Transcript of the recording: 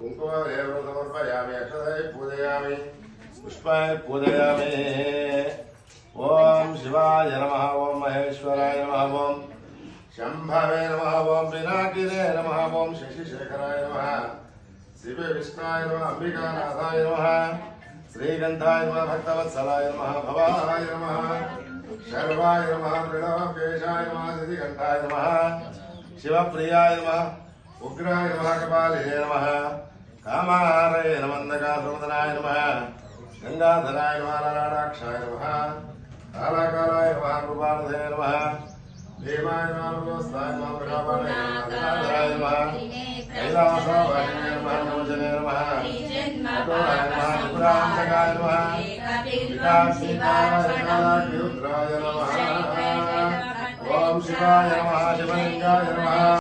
कुंकुमदेव समर्पयामि अक्षतै पूजयामि पुष्पाय पूजयामि। ओम शिवाय नमः ओम महेश्वराय नमः ओम शंभवे नमः ओम पिनाकिने नमः ओम शशिशेखराय नमः शिव विष्णाय नमः अंबिकानाथाय नमः श्रीगंधाय नमः भक्तवत्सलाय नमः भवाय नमः शर्वाय नमः प्रणवकेशाय नमः सिद्धिकंठाय नमः शिवप्रियाय नमः उग्राय नमः कपालिने नमः कामारये नमः नन्दकासुरवदनाय नमः गंगाधराय नमः ललाटाक्षाय नमः कालाकालाय नमः कृपानिधये नमः देवाय नमः नमोस्ताय नमः प्रकापाय नमः गंगाधराय नमः कैलासवासिने नमः नमोजने नमः अतोराय नमः त्रिपुरान्तकाय नमः विकासिताय रुद्राय नमः ओम शिवाय नमः शिवलिंगाय नमः।